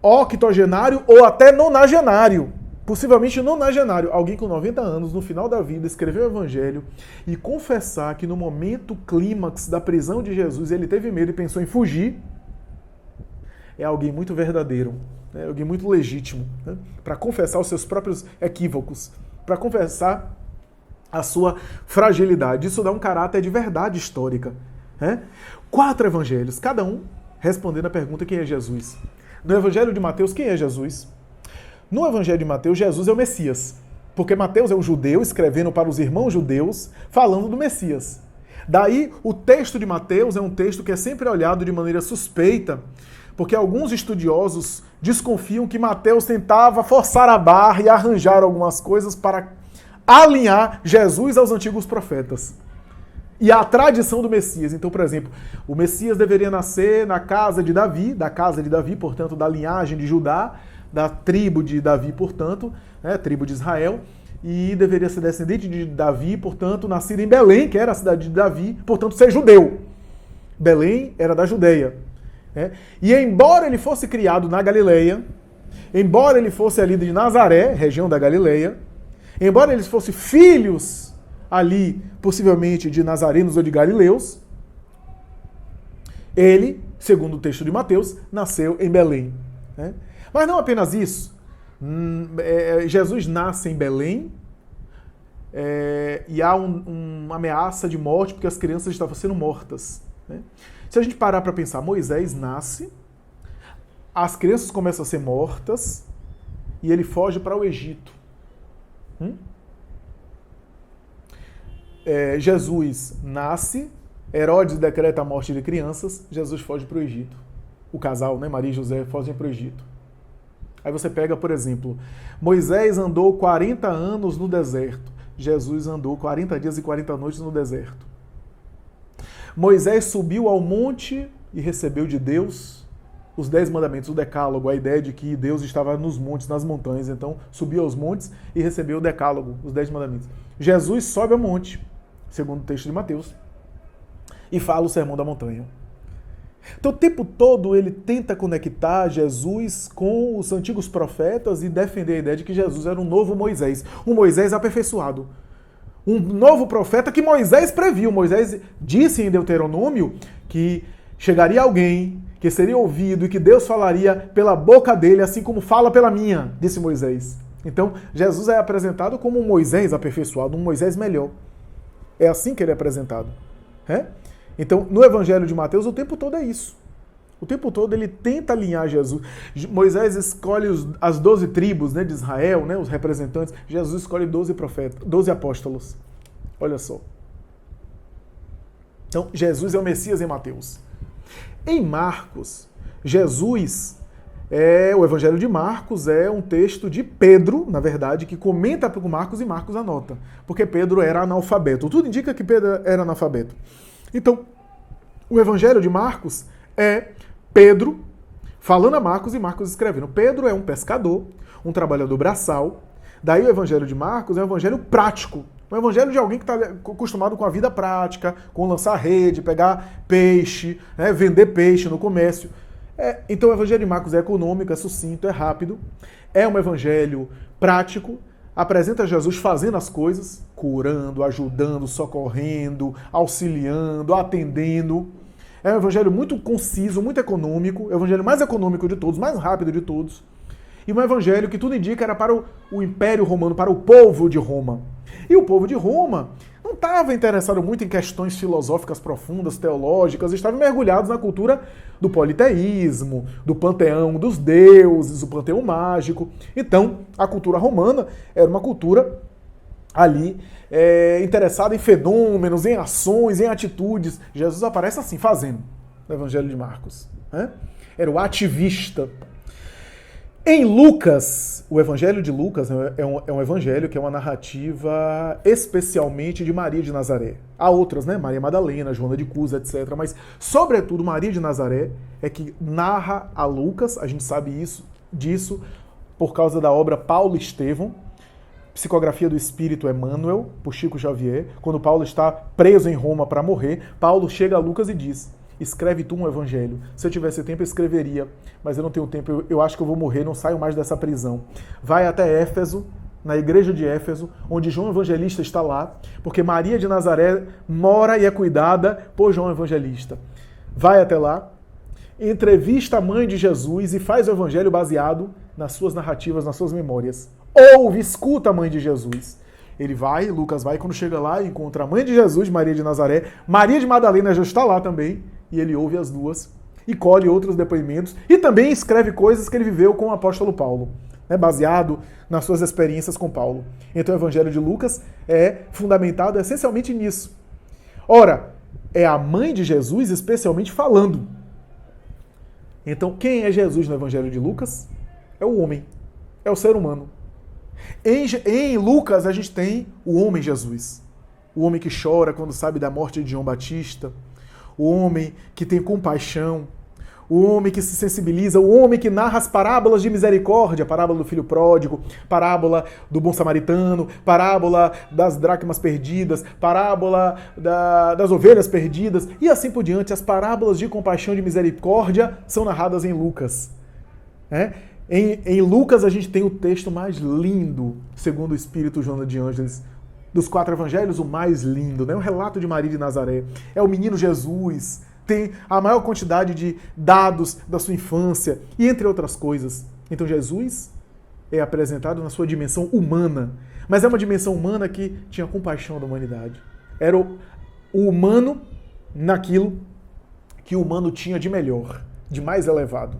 octogenário ou até nonagenário. Possivelmente nonagenário. Alguém com 90 anos, no final da vida, escreveu o evangelho e confessar que no momento clímax da prisão de Jesus ele teve medo e pensou em fugir, é alguém muito verdadeiro, é alguém muito legítimo, né? Para confessar os seus próprios equívocos, para confessar a sua fragilidade. Isso dá um caráter de verdade histórica. 4 evangelhos, cada um respondendo a pergunta: quem é Jesus? No evangelho de Mateus, quem é Jesus? No Evangelho de Mateus, Jesus é o Messias, porque Mateus é um judeu escrevendo para os irmãos judeus, falando do Messias. Daí, o texto de Mateus é um texto que é sempre olhado de maneira suspeita, porque alguns estudiosos desconfiam que Mateus tentava forçar a barra e arranjar algumas coisas para alinhar Jesus aos antigos profetas e à tradição do Messias. Então, por exemplo, o Messias deveria nascer da casa de Davi, portanto, da linhagem de Judá, da tribo de Davi, portanto, tribo de Israel, e deveria ser descendente de Davi, portanto, nascido em Belém, que era a cidade de Davi, portanto, ser judeu. Belém era da Judeia. E embora ele fosse criado na Galileia, embora ele fosse ali de Nazaré, região da Galileia, embora eles fossem filhos ali, possivelmente, de nazarenos ou de galileus, ele, segundo o texto de Mateus, nasceu em Belém. Mas não apenas isso. Jesus nasce em Belém e há uma ameaça de morte porque as crianças estavam sendo mortas. Se a gente parar para pensar, Moisés nasce, as crianças começam a ser mortas e ele foge para o Egito. Jesus nasce, Herodes decreta a morte de crianças, Jesus foge para o Egito. O casal, Maria e José, fogem para o Egito. Aí você pega, por exemplo, Moisés andou 40 anos no deserto. Jesus andou 40 dias e 40 noites no deserto. Moisés subiu ao monte e recebeu de Deus os 10 mandamentos, o decálogo, a ideia de que Deus estava nos montes, nas montanhas. Então, subiu aos montes e recebeu o decálogo, os 10 mandamentos. Jesus sobe ao monte, segundo o texto de Mateus, e fala o sermão da montanha. Então, o tempo todo ele tenta conectar Jesus com os antigos profetas e defender a ideia de que Jesus era um novo Moisés, um Moisés aperfeiçoado. Um novo profeta que Moisés previu. Moisés disse em Deuteronômio que chegaria alguém que seria ouvido e que Deus falaria pela boca dele, assim como fala pela minha, disse Moisés. Então, Jesus é apresentado como um Moisés aperfeiçoado, um Moisés melhor. É assim que ele é apresentado. Então, no Evangelho de Mateus, o tempo todo é isso. O tempo todo ele tenta alinhar Jesus. Moisés escolhe as 12 tribos, de Israel, os representantes. Jesus escolhe 12 profetas, 12 apóstolos. Olha só. Então, Jesus é o Messias em Mateus. Em Marcos, o Evangelho de Marcos é um texto de Pedro, na verdade, que comenta com Marcos e Marcos anota. Porque Pedro era analfabeto. Tudo indica que Pedro era analfabeto. Então, o Evangelho de Marcos é Pedro falando a Marcos e Marcos escrevendo. Pedro é um pescador, um trabalhador braçal. Daí o Evangelho de Marcos é um evangelho prático. Um evangelho de alguém que está acostumado com a vida prática, com lançar rede, pegar peixe, vender peixe no comércio. Então o Evangelho de Marcos é econômico, é sucinto, é rápido. É um evangelho prático. Apresenta Jesus fazendo as coisas, curando, ajudando, socorrendo, auxiliando, atendendo. É um evangelho muito conciso, muito econômico, é o evangelho mais econômico de todos, mais rápido de todos. E um evangelho que tudo indica era para o Império Romano, para o povo de Roma. E o povo de Roma não estava interessado muito em questões filosóficas profundas, teológicas, estavam mergulhados na cultura do politeísmo, do panteão dos deuses, o panteão mágico. Então, a cultura romana era uma cultura ali interessada em fenômenos, em ações, em atitudes. Jesus aparece assim, fazendo, no Evangelho de Marcos. Era o ativista. Em Lucas, o Evangelho de Lucas é um evangelho que é uma narrativa especialmente de Maria de Nazaré. Há outras, Maria Madalena, Joana de Cusa, etc. Mas, sobretudo, Maria de Nazaré é que narra a Lucas, a gente sabe disso por causa da obra Paulo e Estevão, Psicografia do Espírito Emmanuel, por Chico Xavier. Quando Paulo está preso em Roma para morrer, Paulo chega a Lucas e diz: escreve tu um evangelho. Se eu tivesse tempo, eu escreveria, mas eu não tenho tempo, eu acho que eu vou morrer, não saio mais dessa prisão. Vai até Éfeso, na igreja de Éfeso, onde João Evangelista está lá, porque Maria de Nazaré mora e é cuidada por João Evangelista. Vai até lá, entrevista a mãe de Jesus e faz o evangelho baseado nas suas narrativas, nas suas memórias. Ouve, escuta a mãe de Jesus. Ele vai, Lucas vai, quando chega lá, encontra a mãe de Jesus, Maria de Nazaré, Maria de Madalena já está lá também, e ele ouve as duas, e colhe outros depoimentos, e também escreve coisas que ele viveu com o apóstolo Paulo, baseado nas suas experiências com Paulo. Então o Evangelho de Lucas é fundamentado essencialmente nisso. Ora, é a mãe de Jesus especialmente falando. Então quem é Jesus no Evangelho de Lucas? É o homem, é o ser humano. Em Lucas a gente tem o homem Jesus, o homem que chora quando sabe da morte de João Batista, o homem que tem compaixão, o homem que se sensibiliza, o homem que narra as parábolas de misericórdia, parábola do filho pródigo, parábola do bom samaritano, parábola das dracmas perdidas, parábola das ovelhas perdidas, e assim por diante. As parábolas de compaixão e de misericórdia são narradas em Lucas. Em Lucas a gente tem o texto mais lindo, segundo o Espírito Joana de Ângeles, dos 4 evangelhos, o mais lindo, o relato de Maria de Nazaré. É o menino Jesus, tem a maior quantidade de dados da sua infância, e entre outras coisas. Então Jesus é apresentado na sua dimensão humana, mas é uma dimensão humana que tinha compaixão da humanidade. Era o humano naquilo que o humano tinha de melhor, de mais elevado.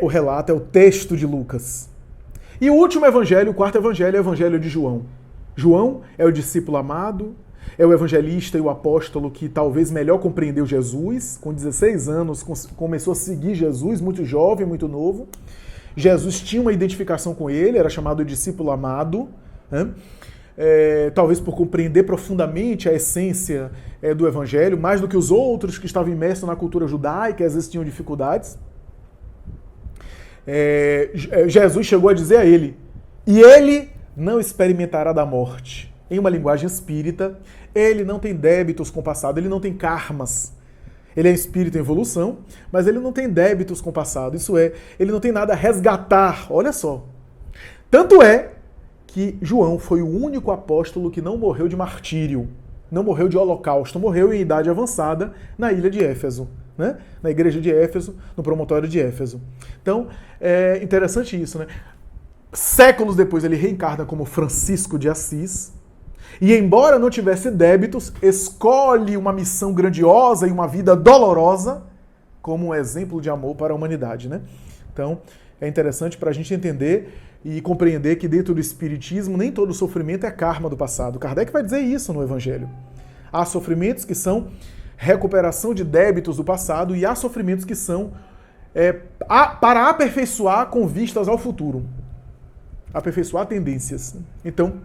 O relato, é o texto de Lucas. E o último evangelho, o 4º evangelho, é o evangelho de João. João é o discípulo amado, é o evangelista e o apóstolo que talvez melhor compreendeu Jesus. Com 16 anos começou a seguir Jesus, muito jovem, muito novo. Jesus tinha uma identificação com ele, era chamado de discípulo amado, talvez por compreender profundamente a essência do evangelho, mais do que os outros que estavam imersos na cultura judaica, às vezes tinham dificuldades. Jesus chegou a dizer a ele: e ele não experimentará da morte. Em uma linguagem espírita, ele não tem débitos com o passado, ele não tem karmas. Ele é espírito em evolução, mas ele não tem débitos com o passado. Isso é, ele não tem nada a resgatar. Olha só. Tanto é que João foi o único apóstolo que não morreu de martírio, não morreu de holocausto, morreu em idade avançada na ilha de Éfeso, né? Na igreja de Éfeso, no promontório de Éfeso. Então, é interessante isso, né? Séculos depois ele reencarna como Francisco de Assis, e embora não tivesse débitos, escolhe uma missão grandiosa e uma vida dolorosa como um exemplo de amor para a humanidade, né? Então, é interessante para a gente entender e compreender que dentro do Espiritismo nem todo sofrimento é karma do passado. Kardec vai dizer isso no Evangelho. Há sofrimentos que são recuperação de débitos do passado e há sofrimentos que são para aperfeiçoar com vistas ao futuro. Aperfeiçoar tendências. Então,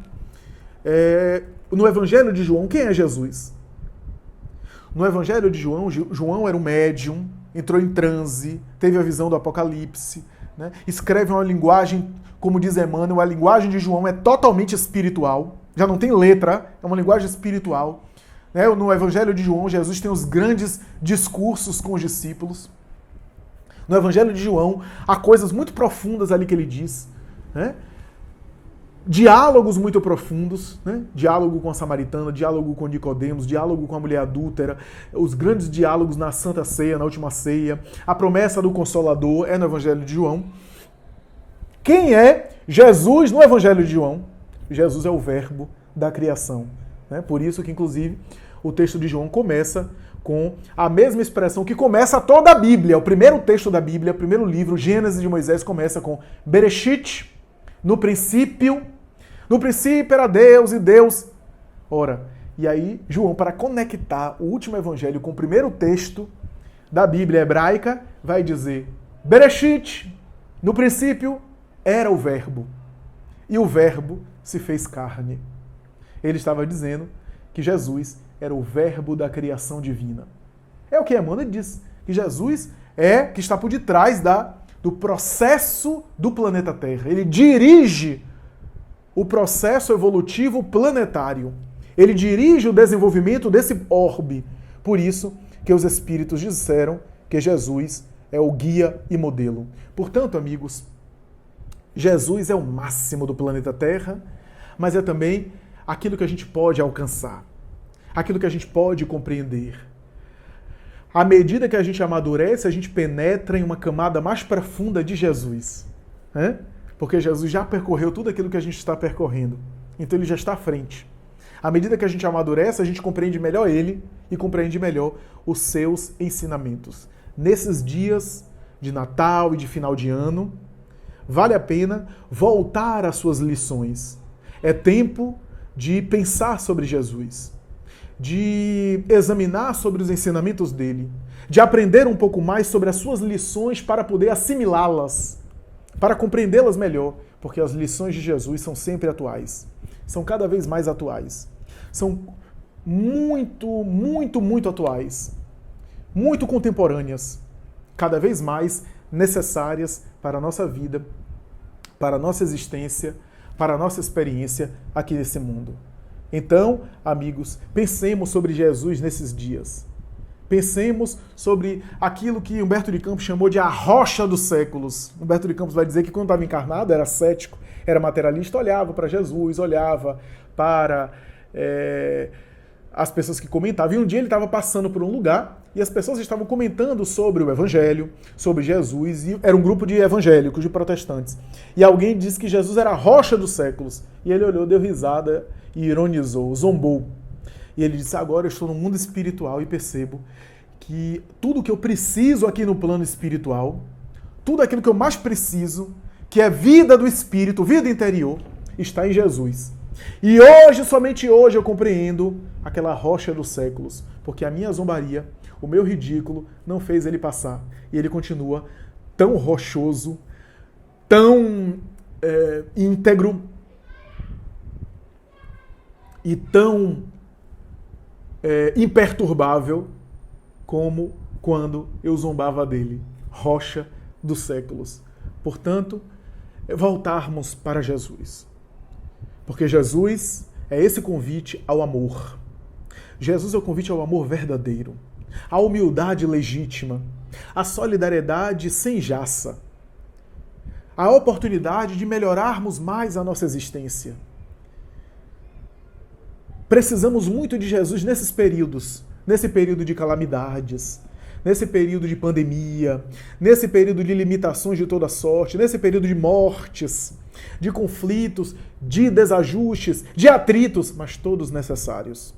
no Evangelho de João, quem é Jesus? No Evangelho de João, João era um médium, entrou em transe, teve a visão do Apocalipse, né? Escreve uma linguagem, como diz Emmanuel, a linguagem de João é totalmente espiritual, já não tem letra, é uma linguagem espiritual. Né? No Evangelho de João, Jesus tem os grandes discursos com os discípulos. No Evangelho de João, há coisas muito profundas ali que ele diz, né? Diálogos muito profundos, né? Diálogo com a samaritana, diálogo com Nicodemos, diálogo com a mulher adúltera, os grandes diálogos na Santa Ceia, na Última Ceia, a promessa do Consolador é no Evangelho de João. Quem é Jesus no Evangelho de João? Jesus é o verbo da criação. Né? Por isso que, inclusive, o texto de João começa com a mesma expressão que começa toda a Bíblia. O primeiro texto da Bíblia, o primeiro livro, Gênesis de Moisés, começa com Bereshit, no princípio era Deus e Deus. Ora, e aí João, para conectar o último evangelho com o primeiro texto da Bíblia hebraica, vai dizer Bereshit, no princípio era o verbo, e o verbo se fez carne. Ele estava dizendo que Jesus era o verbo da criação divina. É o que Emmanuel diz, que Jesus que está por detrás do processo do planeta Terra. Ele dirige o processo evolutivo planetário. Ele dirige o desenvolvimento desse orbe. Por isso que os espíritos disseram que Jesus é o guia e modelo. Portanto, amigos, Jesus é o máximo do planeta Terra, mas é também aquilo que a gente pode alcançar, aquilo que a gente pode compreender. À medida que a gente amadurece, a gente penetra em uma camada mais profunda de Jesus. Né? Porque Jesus já percorreu tudo aquilo que a gente está percorrendo. Então ele já está à frente. À medida que a gente amadurece, a gente compreende melhor ele e compreende melhor os seus ensinamentos. Nesses dias de Natal e de final de ano, vale a pena voltar às suas lições. É tempo de pensar sobre Jesus, de examinar sobre os ensinamentos dele, de aprender um pouco mais sobre as suas lições para poder assimilá-las, para compreendê-las melhor, porque as lições de Jesus são sempre atuais, são cada vez mais atuais, são muito, muito, muito atuais, muito contemporâneas, cada vez mais necessárias para a nossa vida, para a nossa existência, para a nossa experiência aqui nesse mundo. Então, amigos, pensemos sobre Jesus nesses dias. Pensemos sobre aquilo que Humberto de Campos chamou de a rocha dos séculos. Humberto de Campos vai dizer que quando estava encarnado era cético, era materialista, olhava para Jesus, olhava para as pessoas que comentavam. E um dia ele estava passando por um lugar e as pessoas estavam comentando sobre o Evangelho, sobre Jesus, e era um grupo de evangélicos, de protestantes. E alguém disse que Jesus era a rocha dos séculos. E ele olhou, deu risada e ironizou, zombou. E ele disse, agora eu estou no mundo espiritual e percebo que tudo que eu preciso aqui no plano espiritual, tudo aquilo que eu mais preciso, que é vida do espírito, vida interior, está em Jesus. E hoje, somente hoje, eu compreendo aquela rocha dos séculos, porque a minha zombaria, o meu ridículo, não fez ele passar. E ele continua tão rochoso, tão íntegro e tão imperturbável como quando eu zombava dele. Rocha dos séculos. Portanto, voltarmos para Jesus. Porque Jesus é esse convite ao amor. Jesus é o convite ao amor verdadeiro. a humildade legítima, a solidariedade sem jaça, a oportunidade de melhorarmos mais a nossa existência. Precisamos muito de Jesus nesses períodos, nesse período de calamidades, nesse período de pandemia, nesse período de limitações de toda sorte, nesse período de mortes, de conflitos, de desajustes, de atritos, mas todos necessários.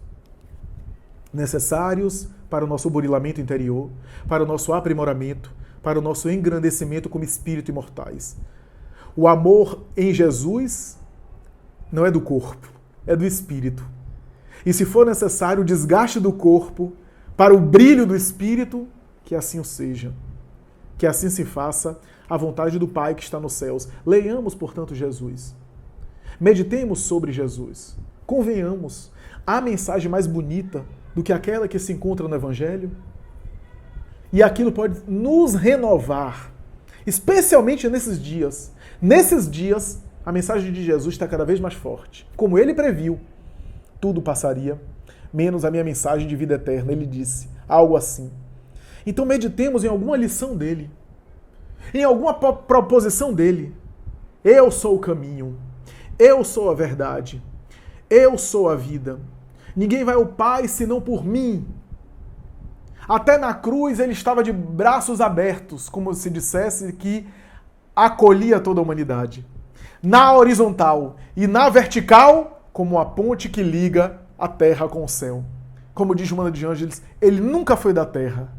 Necessários para o nosso burilamento interior, para o nosso aprimoramento, para o nosso engrandecimento como espírito imortais. O amor em Jesus não é do corpo, é do espírito. E se for necessário o desgaste do corpo para o brilho do espírito, que assim o seja. Que assim se faça a vontade do Pai que está nos céus. Leiamos, portanto, Jesus. Meditemos sobre Jesus. Convenhamos, há mensagem mais bonita do que aquela que se encontra no Evangelho? E aquilo pode nos renovar, especialmente nesses dias. Nesses dias, a mensagem de Jesus está cada vez mais forte. Como ele previu, tudo passaria, menos a minha mensagem de vida eterna. Ele disse algo assim. Então meditemos em alguma lição dele, em alguma proposição dele. Eu sou o caminho, eu sou a verdade, eu sou a vida. Ninguém vai ao Pai senão por mim. Até na cruz ele estava de braços abertos, como se dissesse que acolhia toda a humanidade. Na horizontal e na vertical, como a ponte que liga a terra com o céu. Como diz Joana de Ângeles, ele nunca foi da terra.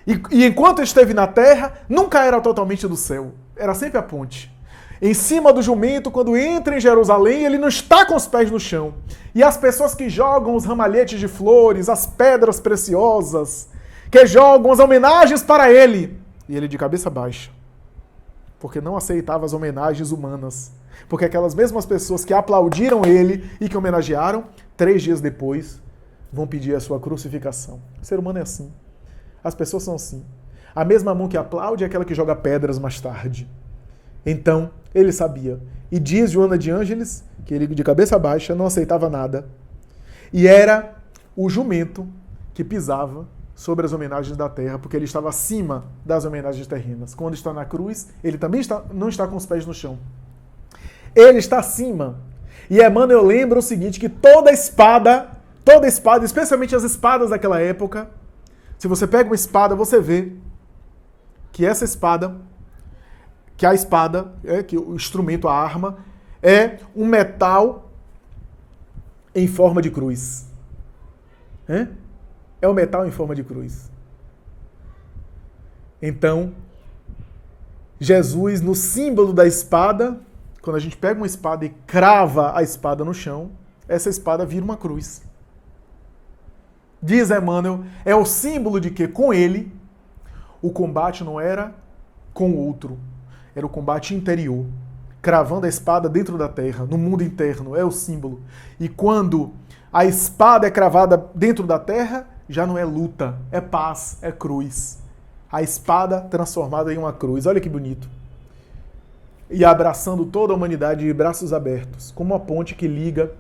E enquanto esteve na terra, nunca era totalmente do céu. Era sempre a ponte. Em cima do jumento, quando entra em Jerusalém, ele não está com os pés no chão. E as pessoas que jogam os ramalhetes de flores, as pedras preciosas, que jogam as homenagens para ele. E ele de cabeça baixa. Porque não aceitava as homenagens humanas. Porque aquelas mesmas pessoas que aplaudiram ele e que homenagearam, 3 dias depois, vão pedir a sua crucificação. O ser humano é assim. As pessoas são assim. A mesma mão que aplaude é aquela que joga pedras mais tarde. Então, ele sabia. E diz Joana de Ângeles que ele, de cabeça baixa, não aceitava nada. E era o jumento que pisava sobre as homenagens da terra, porque ele estava acima das homenagens terrenas. Quando está na cruz, ele também não está com os pés no chão. Ele está acima. E Emmanuel lembra o seguinte, que toda espada, especialmente as espadas daquela época, se você pega uma espada, você vê que essa espada, que a espada, que o instrumento, a arma, é um metal em forma de cruz. É um metal em forma de cruz. Então, Jesus, no símbolo da espada, quando a gente pega uma espada e crava a espada no chão, essa espada vira uma cruz. Diz Emmanuel, é o símbolo de que com ele o combate não era com o outro, era o combate interior, cravando a espada dentro da terra, no mundo interno, é o símbolo. E quando a espada é cravada dentro da terra, já não é luta, é paz, é cruz. A espada transformada em uma cruz, olha que bonito. E abraçando toda a humanidade de braços abertos, como uma ponte que liga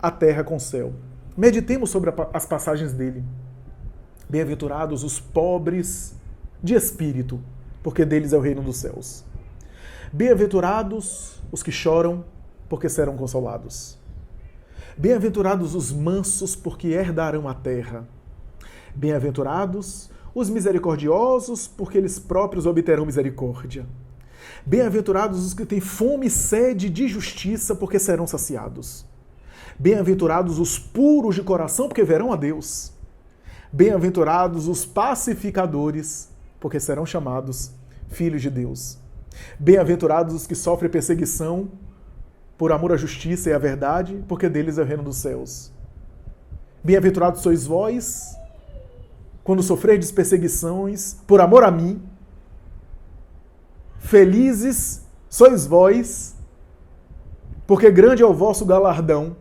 a terra com o céu. Meditemos sobre as passagens dele. Bem-aventurados os pobres de espírito, porque deles é o reino dos céus. Bem-aventurados os que choram, porque serão consolados. Bem-aventurados os mansos, porque herdarão a terra. Bem-aventurados os misericordiosos, porque eles próprios obterão misericórdia. Bem-aventurados os que têm fome e sede de justiça, porque serão saciados. Bem-aventurados os puros de coração, porque verão a Deus. Bem-aventurados os pacificadores, porque serão chamados filhos de Deus. Bem-aventurados os que sofrem perseguição por amor à justiça e à verdade, porque deles é o reino dos céus. Bem-aventurados sois vós, quando sofrerdes perseguições por amor a mim. Felizes sois vós, porque grande é o vosso galardão,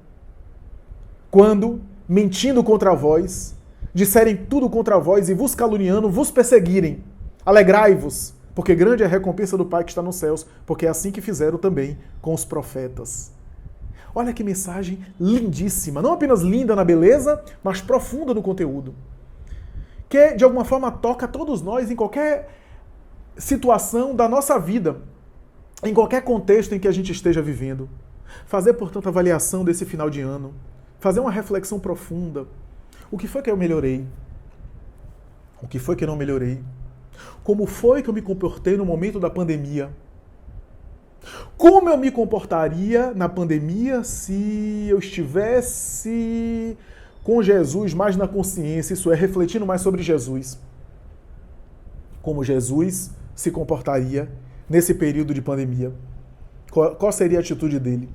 quando, mentindo contra vós, disserem tudo contra vós e vos caluniando, vos perseguirem. Alegrai-vos, porque grande é a recompensa do Pai que está nos céus, porque é assim que fizeram também com os profetas. Olha que mensagem lindíssima, não apenas linda na beleza, mas profunda no conteúdo. que de alguma forma toca a todos nós em qualquer situação da nossa vida, em qualquer contexto em que a gente esteja vivendo. Fazer, portanto, avaliação desse final de ano, fazer uma reflexão profunda. O que foi que eu melhorei? O que foi que eu não melhorei? Como foi que eu me comportei no momento da pandemia? Como eu me comportaria na pandemia se eu estivesse com Jesus mais na consciência, isso é, refletindo mais sobre Jesus? Como Jesus se comportaria nesse período de pandemia? Qual seria a atitude dele?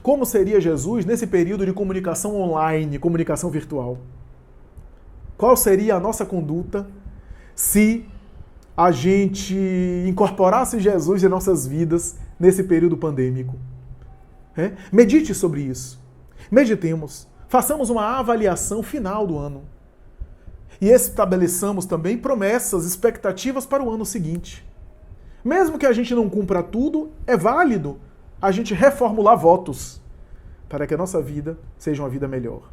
Como seria Jesus nesse período de comunicação online, comunicação virtual? Qual seria a nossa conduta se a gente incorporasse Jesus em nossas vidas nesse período pandêmico? Medite sobre isso. Meditemos. Façamos uma avaliação final do ano. E estabeleçamos também promessas, expectativas para o ano seguinte. Mesmo que a gente não cumpra tudo, é válido a gente reformular votos para que a nossa vida seja uma vida melhor.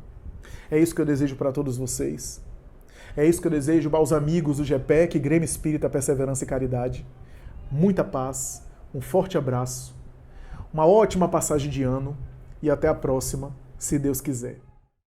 É isso que eu desejo para todos vocês. É isso que eu desejo para os amigos do GPEC, Grêmio Espírita Perseverança e Caridade. Muita paz, um forte abraço, uma ótima passagem de ano e até a próxima, se Deus quiser.